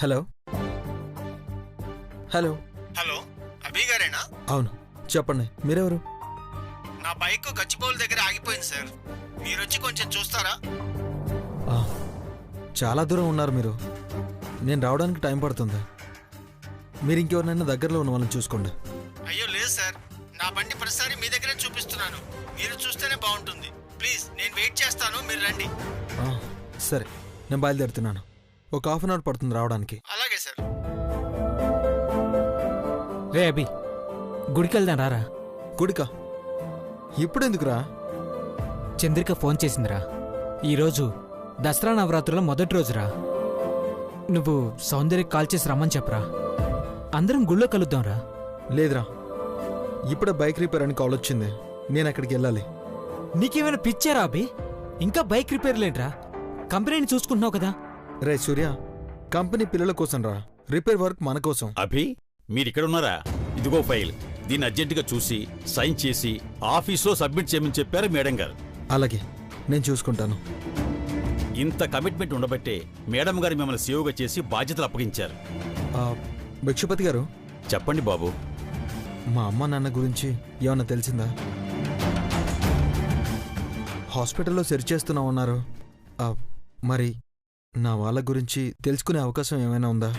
Hello hello hello, అభి గారేనా? అవును, చెప్పండి. మీరెవరు? నా బైక్ గచ్చిబౌల్ దగ్గర ఆగిపోయింది సార్. మీరొచ్చి కొంచెం చూస్తారా? చాలా దూరం ఉన్నారు మీరు. నేను రావడానికి టైం పడుతుంది. మీరు ఇంకెవరినైనా దగ్గరలో ఉన్న వాళ్ళని చూసుకోండి. అయ్యో లేదు సార్, నా బండి ప్రతిసారి మీ దగ్గరే చూపిస్తున్నాను. మీరు చూస్తేనే బాగుంటుంది. ప్లీజ్, నేను వెయిట్ చేస్తాను, మీరు రండి. సరే, నేను బయలుదేరుతున్నాను. ఒక హాఫ్ అన్ అవర్ పడుతుంది రావడానికి. అలాగే సార్. రే అభి, గుడికి వెళ్దాం రారా. గుడికా? ఇప్పుడెందుకురా? చంద్రిక ఫోన్ చేసిందిరా. ఈరోజు దసరా నవరాత్రుల మొదటి రోజురా. నువ్వు సౌందర్యకి కాల్ చేసి రమ్మని చెప్పరా. అందరం గుళ్ళో కలుద్దాంరా. లేదురా, ఇప్పుడే బైక్ రిపేర్ అని కాల్ వచ్చింది. నేను అక్కడికి వెళ్ళాలి. నీకేమైనా పిచ్చారా అభి? ఇంకా బైక్ రిపేర్ లేంట్రా. కంపెనీని చూసుకుంటున్నావు కదా. రే సూర్య, కంపెనీ పిల్లల కోసం రా, రిపేర్ వర్క్ మన కోసం. అభి, మీరిక్కడున్నారా? ఇదిగో ఫైల్. దీన్ని అర్జెంటుగా చూసి సైన్ చేసి ఆఫీస్లో సబ్మిట్ చేయమని చెప్పారు మేడం గారు. అలాగే, నేను చూసుకుంటాను. ఇంత కమిట్మెంట్ ఉండబట్టే మేడం గారు మిమ్మల్ని సేవగా చేసి బాధ్యతలు అప్పగించారు. భిక్షపతి గారు, చెప్పండి బాబు. మా అమ్మ నాన్న గురించి ఏమన్నా తెలిసిందా? హాస్పిటల్లో సెర్చ్ చేస్తున్నామన్నారు. మరి నా వాళ్ళ గురించి తెలుసుకునే అవకాశం ఏమైనా ఉందా?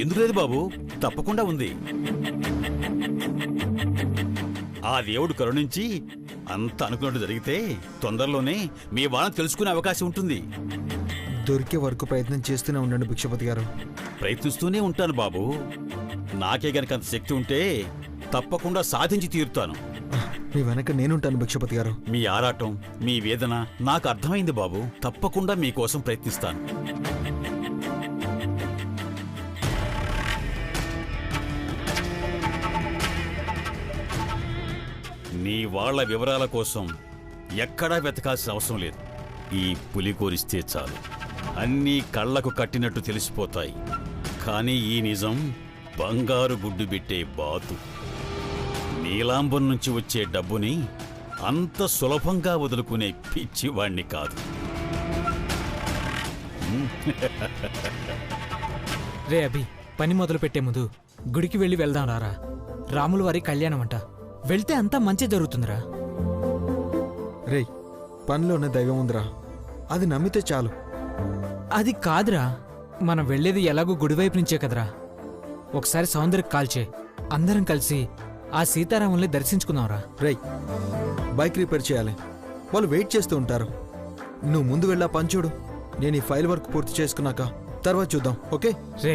ఎందుకు లేదు బాబు, తప్పకుండా ఉంది. ఆ దేవుడు కరుణించి అంత అనుకున్నట్టు జరిగితే తొందరలోనే మీ వాళ్ళని తెలుసుకునే అవకాశం ఉంటుంది. దొరికే వరకు ప్రయత్నం చేస్తూనే ఉండండి భిక్షపతి గారు. ప్రయత్నిస్తూనే ఉంటాను బాబు. నాకే గనక అంత శక్తి ఉంటే తప్పకుండా సాధించి తీరుతాను. మీ వెనక నేనుంటాను భిక్షపతి గారు. మీ ఆరాటం, మీ వేదన నాకు అర్థమైంది బాబు. తప్పకుండా మీకోసం ప్రయత్నిస్తాను. నీ వాళ్ళ వివరాల కోసం ఎక్కడా వెతకాల్సిన అవసరం లేదు. ఈ పులి కోరిస్తే చాలు, అన్నీ కళ్లకు కట్టినట్టు తెలిసిపోతాయి. కానీ ఈ నిజం బంగారు గుడ్డు పెట్టే బాతు. నీలాంబం నుంచి వచ్చే డబ్బుని అంత సులభంగా వదులుకునే పిచ్చివాణ్ణి కాదు. రే అభి, పని మొదలు పెట్టే ముందు గుడికి వెళ్ళి వెళ్దాం రారా. రాముల వారి కళ్యాణం అంట. వెళ్తే అంతా మంచి జరుగుతుందిరా. రే, పనిలోనే దైవం ఉందిరా, అది నమ్మితే చాలు. అది కాదురా, మనం వెళ్లేది ఎలాగో గుడివైపు నుంచే కదరా. ఒకసారి సౌందర్యకి కాల్ చేయి, అందరం కలిసి ఆ సీతారాముల్ని దర్శించుకుందాంరా. రే, బైక్ రిపేర్ చేయాలి, వాళ్ళు వెయిట్ చేస్తూ ఉంటారు. నువ్వు ముందు వెళ్ళా పని చూడు. నేను ఈ ఫైల్ వర్క్ పూర్తి చేసుకున్నాక తర్వాత చూద్దాం, ఓకే? రే,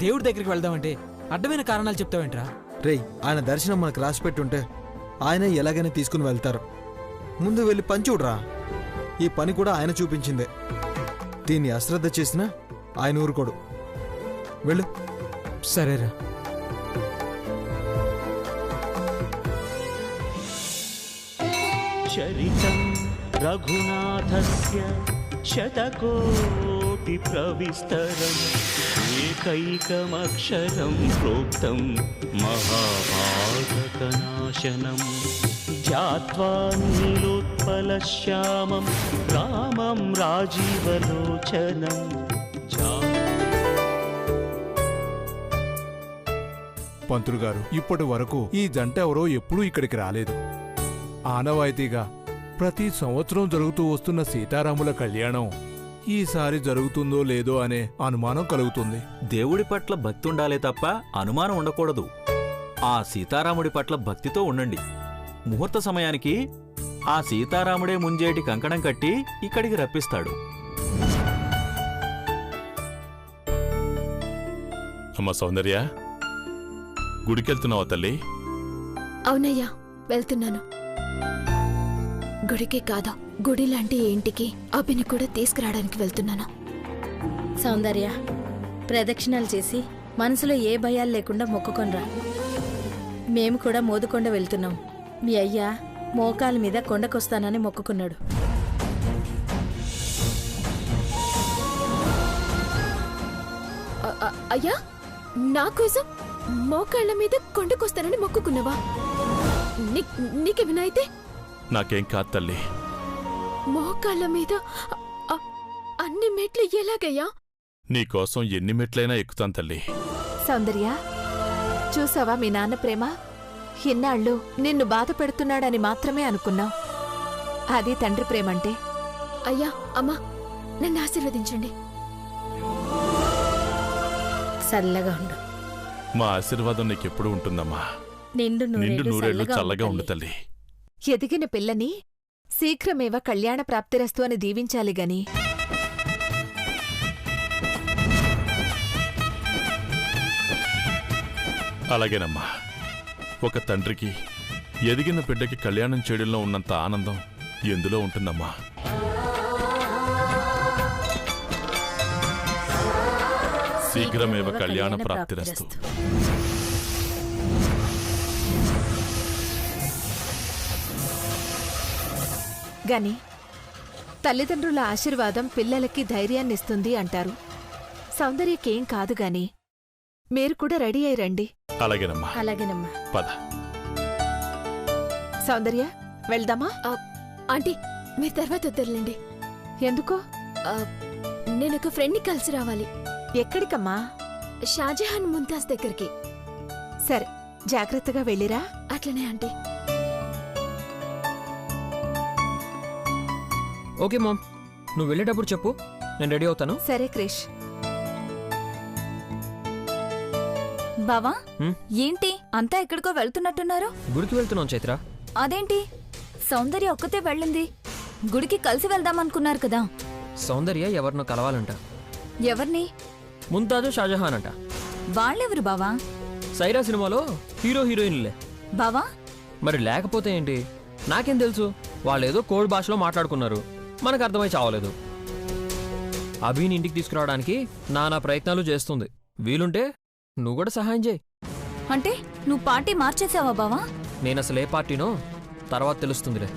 దేవుడి దగ్గరికి వెళ్దామంటే అడ్డమైన కారణాలు చెప్తావేంట్రా? రే, ఆయన దర్శనం మనకు రాసి పెట్టుంటే ఆయనే ఎలాగైనా తీసుకుని వెళ్తారు. ముందు వెళ్ళి పని చూడరా. ఈ పని కూడా ఆయన చూపించిందే. దీన్ని అశ్రద్ధ చేసినా ఆయన ఊరుకోడు. వెళ్ళు. సరేరా. చరితం రఘునాథస్య శతకోటి ప్రవిస్తరం ఏకైకమక్షరం ప్రోక్తం మహాపాతకనాశనం ధ్యాత్వా నీలోత్పలశ్యామం రామం రాజీవలోచనం. పంతులు గారు, ఇప్పటి వరకు ఈ జంట ఎవరో ఎప్పుడూ ఇక్కడికి రాలేదు. ఆనవాయితీగా ప్రతి సంవత్సరం జరుగుతూ వస్తున్న సీతారాముల కళ్యాణం ఈసారి జరుగుతుందో లేదో అనే అనుమానం కలుగుతుంది. దేవుడి పట్ల భక్తి ఉండాలే తప్ప అనుమానం ఉండకూడదు. ఆ సీతారాముడి పట్ల భక్తితో ఉండండి. ముహూర్త సమయానికి ఆ సీతారాముడే ముంజేటి కంకణం కట్టి ఇక్కడికి రప్పిస్తాడు. అమ్మ సౌందర్య, గుడికెళ్తున్నావా తల్లి? అవునయ్యా, వెళ్తున్నాను. గుడికే కాదా, గుడి లాంటి ఇంటికి అభిని కూడా తీసుకురావడానికి వెళ్తున్నాను. సౌందర్య, ప్రదక్షిణాలు చేసి మనసులో ఏ భయాలు లేకుండా మొక్కుకొనరా. మేము కూడా మోదుకొండ వెళ్తున్నాం. మీ అయ్యా మోకాల మీద కొండకొస్తానని మొక్కుకున్నాడు. అయ్యా, నా కోసం మోకాళ్ళ మీద కొండకొస్తానని మొక్కుకున్నావా? నీకేమైనా అయితే? నాకేం కాదు తల్లి. మోకాళ్ళ మీద అన్ని మెట్లు ఎలాగయ్యా? నీకోసం ఎన్ని మెట్లైనా ఎక్కుతాను తల్లి. సౌందర్య, చూసావా మీ నాన్న ప్రేమ? ఇన్నాళ్ళు నిన్ను బాధ పెడుతున్నాడని మాత్రమే అనుకున్నావు. అది తండ్రి ప్రేమంటే. అయ్యా, అమ్మా, నన్ను ఆశీర్వదించండి. చల్లగా ఉండు. మా ఆశీర్వాదం నీకెప్పుడు ఉంటుందమ్మా. నిండు నూరేళ్లు చల్లగా ఉండు తల్లి. ఎదిగిన పిల్లని శీఘ్రమేవ కళ్యాణ ప్రాప్తిరస్తు అని దీవించాలి గని. అలాగేనమ్మా. ఒక తండ్రికి ఎదిగిన బిడ్డకి కళ్యాణం చేయడంలో ఉన్నంత ఆనందం ఎందులో ఉంటుందమ్మా? శీఘ్రమేవ కళ్యాణ ప్రాప్తిరస్తు. గని, తల్లిదండ్రుల ఆశీర్వాదం పిల్లలకి ధైర్యాన్నిస్తుంది అంటారు. సౌందర్యకేం కాదు గాని మీరు కూడా రెడీ అయి రండి. అలాగేనమ్మా. అలాగేనమ్మా. పద. సౌందర్య, వెళ్దామా? ఆంటీ, మీరు తర్వాత వద్దరులేండి. ఎందుకో? నేనొక ఫ్రెండ్ని కలిసి రావాలి. ఎక్కడికమ్మా? షాజహాన్ ముంతాజ్ దగ్గరికి. సరే, జాగ్రత్తగా వెళ్ళిరా. అట్లనే ఆంటీ. ఓకే మామ్, నువ్వు వెళ్ళేటప్పుడు చెప్పు, నేను రెడీ అవుతాను. సరే క్రిష్. బావా, హ్మ్? ఏంటి అంతా ఎక్కడికో వెళ్తున్నట్టున్నారు? గుడికి వెళ్తున్నాం చైత్ర. అదేంటి, సౌందర్య ఒక్కతే వెళ్ళింది? గుడికి కలిసి వెళ్దామనుకున్నారు కదా. సౌందర్య ఎవరినో కలవాలంట. ఎవరిని? ముంతాజు షాజహాన్ అంట. వాళ్ళెవరు బావా? సైరా సినిమాలో హీరో హీరోయిన్లే. బావా, మరి లేకపోతే ఏంటి? నాకేం తెలుసు? వాళ్ళేదో కోడ్ భాషలో మాట్లాడుకున్నారు, మనకు అర్థమై చావలేదు. అభిని ఇంటికి తీసుకురావడానికి నానా ప్రయత్నాలు చేస్తుంది. వీలుంటే నువ్వు కూడా సహాయం చేయి. అంటే నువ్వు పార్టీ మార్చేసావా బావా? నేనసలు ఏ పార్టీనో తర్వాత తెలుస్తుందిలే.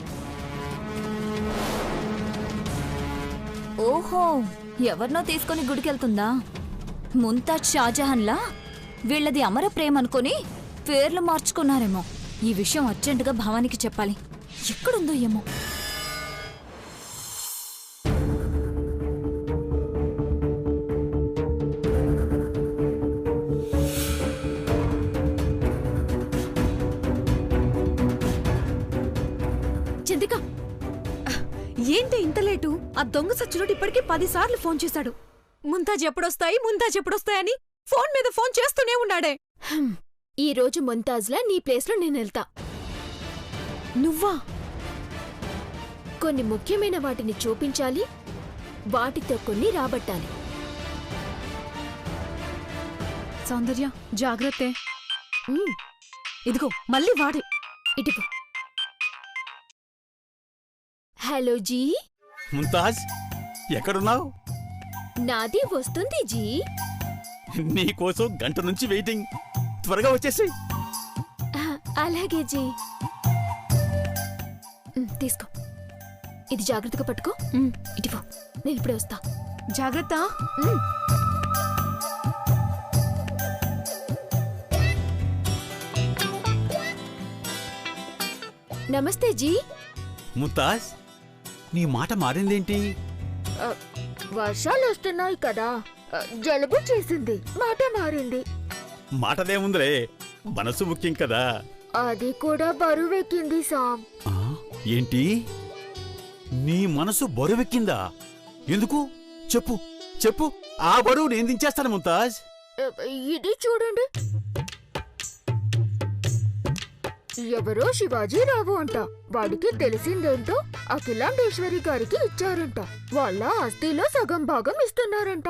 ఓహో, ఎవరినో తీసుకొని గుడికెళ్తుందా? ముంతాజ్ షాజహాన్లా వీళ్ళది అమర ప్రేమ అనుకొని పేర్లు మార్చుకున్నారేమో. ఈ విషయం అర్జెంటుగా భవానికి చెప్పాలి. ఎక్కడుందో ఏమో. చంద్రిక, ఏంటి ఇంత లేటు? ఆ దొంగ సచ్చినోడు ఇప్పటికీ 10 సార్లు ఫోన్ చేశాడు. ముంతాజ్ ఎప్పుడొస్తాయని ఫోన్ మీద ఫోన్ చేస్తూనే ఉన్నాడే. ఈ రోజు ముంతాజ్లా నీ ప్లేస్లో నేను వెళ్తా. నువ్వా? కొన్ని ముఖ్యమైన వాటిని చూపించాలి, వాటితో కొన్ని రాబట్టాలి. సౌందర్య, జాగ్రత్తే. ఉమ్, ఇదిగో మళ్ళీ వాడే. ఇటుపో. Hello G. ముంతాజ్, ఎక్కడున్నావు? నాది వస్తుంది జీ. నీకోసం గంట నుంచి వెయిటింగ్. త్వరగా వచ్చేసి. అలాగే జీ. తీసుకో, ఇది జాగ్రత్తగా పట్టుకో. ఇటుపో, నేను ఇప్పుడే వస్తా. జాగ్రత్త. నమస్తే జీ. ముంతాజ్, నీ మాట మారిందేంటి? వర్షాలు వస్తున్నాయి కదా, జలుబు చేసింది, మాట మారింది. మాటదేముందిరే, మనసు ముఖ్యం కదా. అది కూడా బరువెక్కింది సామ్. ఏంటి? నీ మనసు బరువెక్కిందా? ఎందుకు? చెప్పు చెప్పు, ఆ బరువు నేను దించేస్తాను ముంతాజ్. ఇది చూడండి, ఎవరో శివాజీరావు అంట. వాడికి తెలిసిందేంటో అఖిలాండేశ్వరి గారికి ఇచ్చారంట. వాళ్ళ ఆస్తిలో సగం భాగం ఇస్తున్నారంట.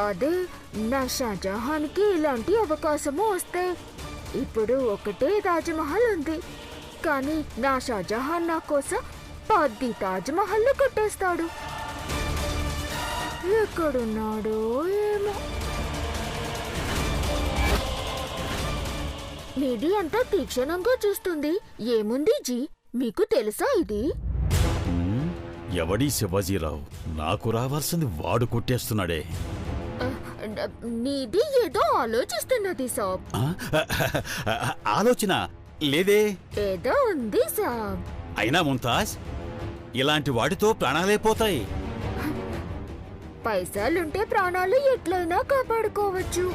అదే నా షాజహాన్కి ఇలాంటి అవకాశము వస్తే. ఇప్పుడు ఒకటే తాజ్మహల్ ఉంది, కానీ నా షాజహాన్ నా కోసం 10 తాజ్మహల్లు కట్టేస్తాడు. ఎక్కడున్నాడో ఏమో. మీది అంతా తీక్షణంగా చూస్తుంది. ఏముంది జీ, మీకు తెలుసా ఇది? ఎవడీ శివాజీరావు? నాకు రావాల్సింది వాడు కొట్టేస్తున్నాడే. నీది ఏదో ఆలోచిస్తున్నది సాబ్. ఆలోచన లేదే. ఏదో ఉంది సాబ్. అయినా ముంతాజ్, ఇలాంటి వాటితో ప్రాణాలే పోతాయి. పైసలుంటే ప్రాణాలు ఎట్లయినా కాపాడుకోవచ్చు.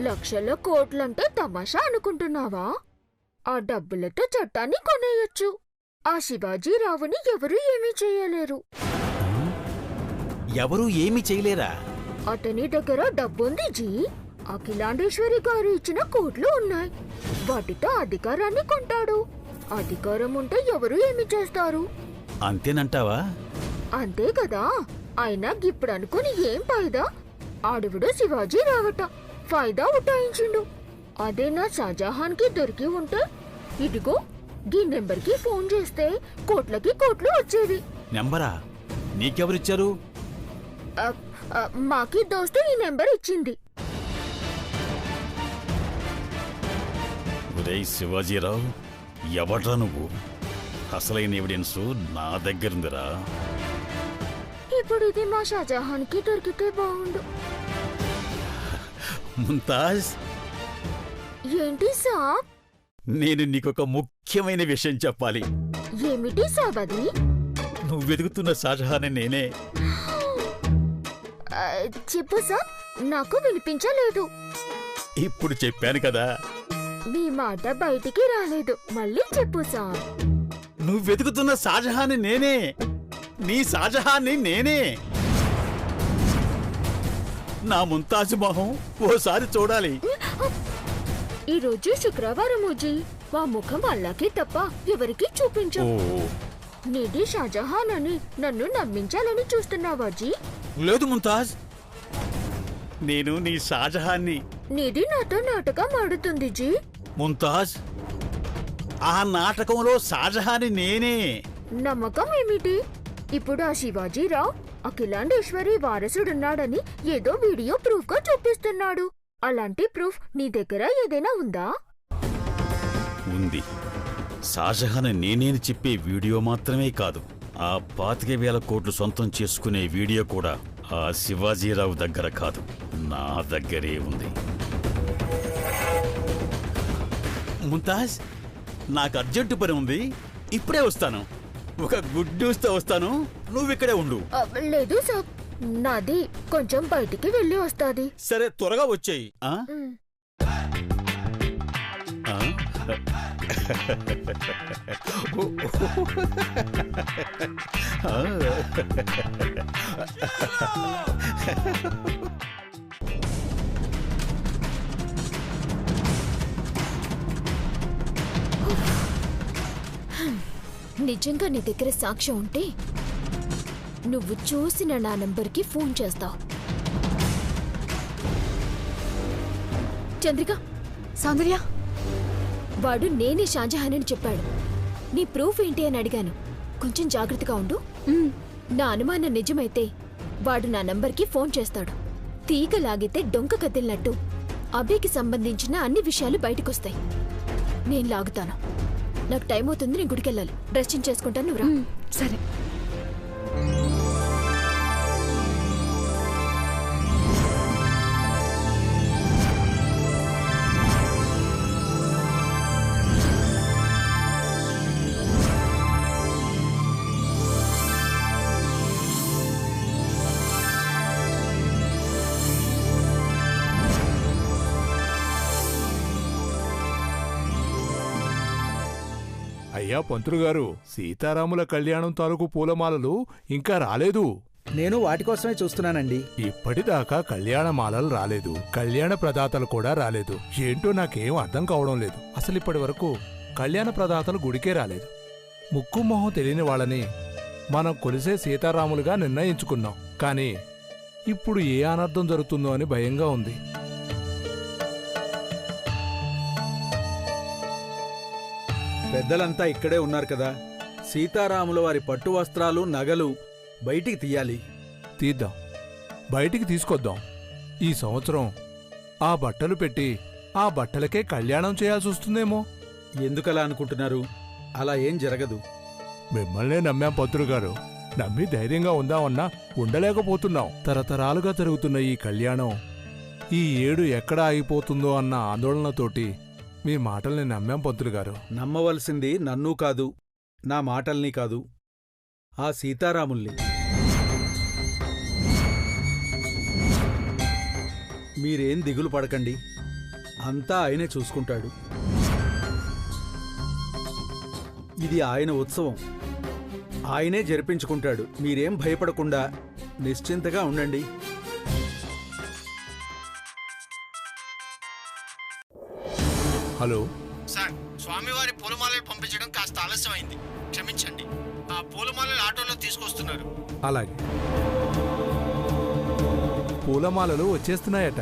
లక్షల కోట్లంటే తమాషా అనుకుంటున్నావా? ఆ డబ్బులతో చట్టాన్ని కొనేయొచ్చు. ఆ శివాజీరావుని ఎవరూ ఏమీ చేయలేరు. ఎవరూ ఏమీ చేయలేరా? అతని దగ్గర డబ్బుంది జీ. అఖిలాండేశ్వరి గారు ఇచ్చిన కోట్లు ఉన్నాయి. వాటితో అధికారాన్ని కొంటాడు. అధికారం ఉంటే ఎవరు ఏమి చేస్తారు? అంతేనంటావా? అంతే కదా. అయినా ఇప్పుడు అనుకుని ఏం ఫాయిదా? ఆడవుడు శివాజీ రావట ఫాయిదా ఉటాయించిండు. అదే నా షాజహాన్ కి దొరికి ఉంటే ఇదిగో గీ నెంబర్కి ఫోన్ చేస్తే కోట్లకి కోట్లు వచ్చేవి. నెంబరా? నీకెవరిచ్చారు? మాకి దోస్తు ఈ నెంబర్ ఇచ్చింది. ఉదయ్ శివాజీరావు, ఎవడ్రా నువ్వు? అసలైన ఎవిడెన్స్ నా దగ్గరుందిరా. ఇప్పుడు ఇది మా షాజహాన్ కి దొరికితే బాగుండు. ముంతాజ్, ఏంటి సాబ్? నేను నీకొక ముఖ్యమైన విషయం చెప్పాలి. ఏమిటి సాబ్ అది? నువ్వు వెతుకుతున్న షాజహాన్ నేనే. చెప్పు సాబ్, నాకు వినిపించలేదు. ఇప్పుడు చెప్పాను కదా. మీ మాట బయటికి రాలేదు. మళ్ళీ చెప్పు సాబ్. నువ్వు వెతుకుతున్న షాజహాన్ నేనే. నీ షాజహాన్ని నేనే. నా ముంతాజ్ మొహం ఓసారి చూడాలి. ఈరోజు శుక్రవారం జీ. మా ముఖం అల్లాకి తప్ప ఎవరికి చూపించు. నీది షాజహాన్ అని నన్ను నమ్మించాలని చూస్తున్నావా జీ? లేదు ముంతాజ్, నేను నీ షాజహాన్ని. నీది నాతో నాటకం ఆడుతుంది జీ. ముంతాజ్, ఆ నాటకంలో షాజహాని నేనే. నమ్మకం ఏమిటి? ఇప్పుడు ఆ శివాజీరావు అఖిలాండేశ్వరి వారసుడున్నాడని ఏదో వీడియో ప్రూఫ్ గా చూపిస్తున్నాడు. అలాంటి ప్రూఫ్ నీ దగ్గర ఏదైనా ఉందా? ఉంది. షాజహాన్ నేనేని చెప్పే వీడియో మాత్రమే కాదు, ఆ 25,000 కోట్లు సొంతం చేసుకునే వీడియో కూడా ఆ శివాజీరావు దగ్గర కాదు, నా దగ్గరే ఉంది. ముంతాజ్, నాకు అర్జెంటు పని ఉంది, ఇప్పుడే వస్తాను. ఒక గుడ్ న్యూస్తో వస్తాను, నువ్విక్కడే ఉండు. లేదు సాబ్, నాది కొంచెం బయటికి వెళ్ళి వస్తాది. సరే, త్వరగా వచ్చేయి. నిజంగా నీ దగ్గర సాక్ష్యం ఉంటే నువ్వు చూసిన నా నంబర్కి ఫోన్ చేస్తావు. చంద్రిక, సౌందర్య, వాడు నేనే షాజహాన్ అని చెప్పాడు. నీ ప్రూఫ్ ఏంటి అని అడిగాను. కొంచెం జాగ్రత్తగా ఉండు. నా అనుమానం నిజమైతే వాడు నా నంబర్కి ఫోన్ చేస్తాడు. తీగ లాగితే డొంక కదిలినట్టు అభికి సంబంధించిన అన్ని విషయాలు బయటకొస్తాయి. నేను లాగుతాను. నాకు టైం అవుతుంది, నేను గుడికెళ్ళాలి. డ్రెస్ చేంజ్ చేసుకుంటాను, నువ్వు రా. సరే. అయ్యా పంతులుగారు, సీతారాముల కళ్యాణం తాలూకు పూలమాలలు ఇంకా రాలేదు. నేను వాటి కోసమే చూస్తున్నానండి. ఇప్పటిదాకా కళ్యాణమాలలు రాలేదు, కళ్యాణ ప్రదాతలు కూడా రాలేదు. ఏంటో నాకేం అర్థం కావడం లేదు. అసలు ఇప్పటి వరకు కళ్యాణ ప్రదాతలు గుడికే రాలేదు. ముక్కు మొహం తెలియని వాళ్ళని మనం కొలిసే సీతారాములుగా నిర్ణయించుకున్నాం. కానీ ఇప్పుడు ఏ అనర్థం జరుగుతుందో అని భయంగా ఉంది. పెద్దలంతా ఇక్కడే ఉన్నారు కదా. సీతారాముల వారి పట్టు వస్త్రాలు, నగలు బయటికి తీయాలి. తీద్దాం, బయటికి తీసుకొద్దాం. ఈ సంవత్సరం ఆ బట్టలు పెట్టి ఆ బట్టలకే కళ్యాణం చేయాల్సి వస్తుందేమో. ఎందుకలా అనుకుంటున్నారు? అలా ఏం జరగదు. మిమ్మల్నే నమ్మాం పంతులుగారు. నమ్మి ధైర్యంగా ఉందామన్నా ఉండలేకపోతున్నాం. తరతరాలుగా జరుగుతున్న ఈ కళ్యాణం ఈ ఏడు ఎక్కడ ఆగిపోతుందో అన్న ఆందోళనతోటి మీ మాటల్ని నమ్మాం పంతులు గారు. నమ్మవలసింది నన్ను కాదు, నా మాటల్ని కాదు, ఆ సీతారాముల్ని. మీరేం దిగులు పడకండి, అంతా ఆయనే చూసుకుంటాడు. ఇది ఆయన ఉత్సవం, ఆయనే జరిపించుకుంటాడు. మీరేం భయపడకుండా నిశ్చింతగా ఉండండి. హలో సార్, స్వామివారి పూలమాలలు పంపించడం కాస్త ఆలస్యమైంది, క్షమించండి. ఆ పూలమాలలు ఆటోలో తీసుకొస్తున్నారు. అలాగే. పూలమాలలు వచ్చేస్తున్నాయట.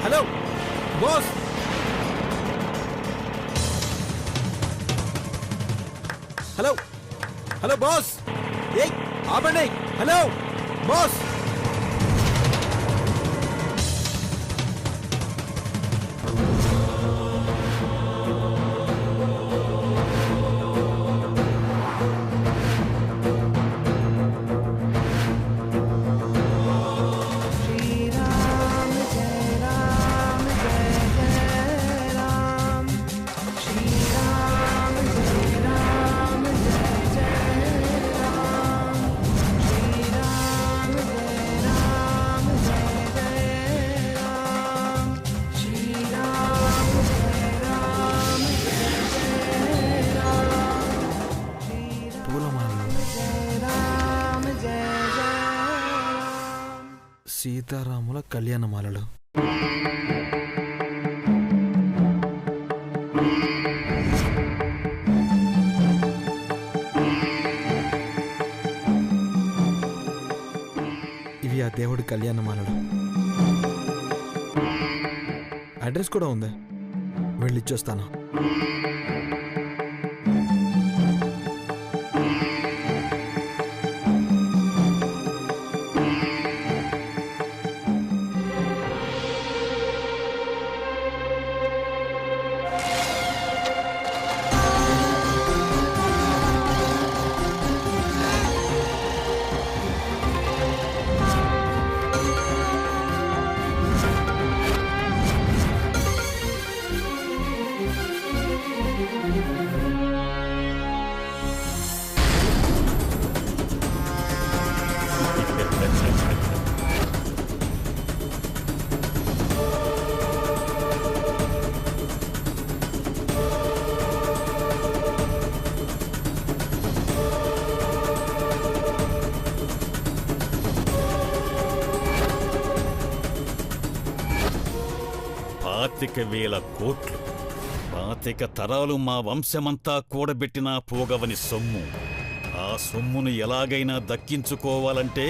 Hello boss, hello hello boss, ఏయ్ ఆపండి. Hello boss. సీతారాముల కళ్యాణమాలలు. ఇవి ఆ దేవుడి కళ్యాణమాలలు. అడ్రస్ కూడా ఉంది, వెళ్ళిచ్చొస్తాను. వేల కోట్లు, 25 తరాలు మా వంశమంతా కూడబెట్టిన పోగవని సొమ్ము. ఆ సొమ్మును ఎలాగైనా దక్కించుకోవాలంటే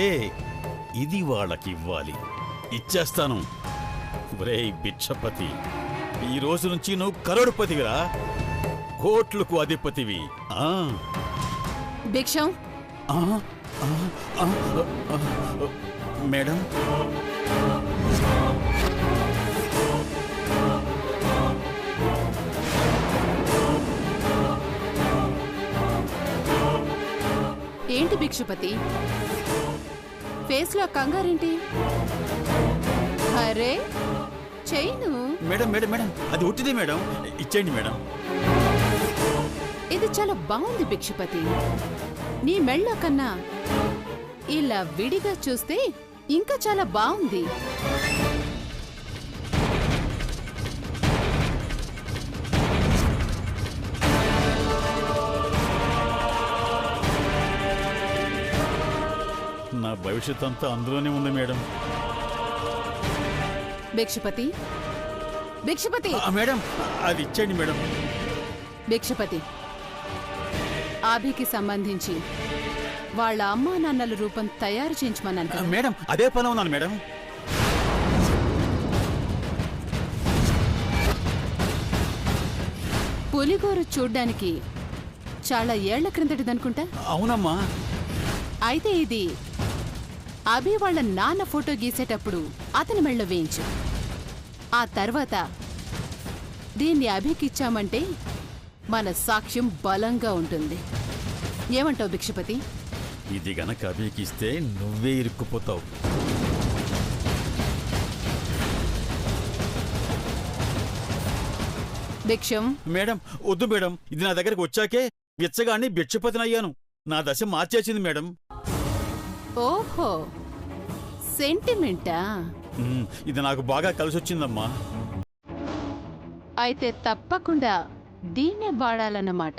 ఇది వాళ్ళకివ్వాలి. ఇచ్చేస్తాను. ఒరేయ్ బిచ్చపతి, ఈ రోజు నుంచి నువ్వు కరోడుపతివిరా, కోట్లకు అధిపతివి. భిక్షం. మేడం, ఏంటి భిక్షుపతి, ఫేస్ లో కంగారేంటి? అరే చైను. మేడం మేడం మేడం, అది ఉట్టిదే మేడం, ఇచ్చేయండి మేడం. ఇది చాలా బాగుంది భిక్షుపతి. నీ మెళ్ళో కన్నా ఇలా విడిగా చూస్తే ఇంకా చాలా బాగుంది. నా భవిష్యత్ అంతా అందులోనే ఉంది మేడం. భిక్షపతి భిక్షపతి మేడం అది ఇచ్చేయండి మేడం. భిక్షపతి, ఆభికి సంబంధించి వాళ్ళ అమ్మా నాన్నల రూపం తయారు చేయించమన్నాను కదా. మేడం అదే పని ఉన్నాను మేడం. పులిగోరు చూడ్డానికి చాలా ఏళ్ల క్రిందటిదనుకుంటా. అవునమ్మా. అయితే ఇది అభి వాళ్ళ నాన్న ఫోటో గీసేటప్పుడు అతని మెళ్ళ వేయించు. ఆ తర్వాత దీన్ని అభికిచ్చామంటే మన సాక్ష్యం బలంగా ఉంటుంది. ఏమంటావు భిక్షపతి? ఇది గనక అభికిస్తే నువ్వే ఇరుక్కుపోతావు. భిక్షం. మేడం వద్దు మేడం, ఇది నా దగ్గరకు వచ్చాకే బిచ్చగాన్ని భిక్షపతినయ్యాను. నా దశ మార్చేసింది మేడం. ఓహో, సెంటిమెంటా? ఇది నాకు బాగా కలిసొచ్చిందమ్మా. అయితే తప్పకుండా దీన్నే వాడాలన్నమాట.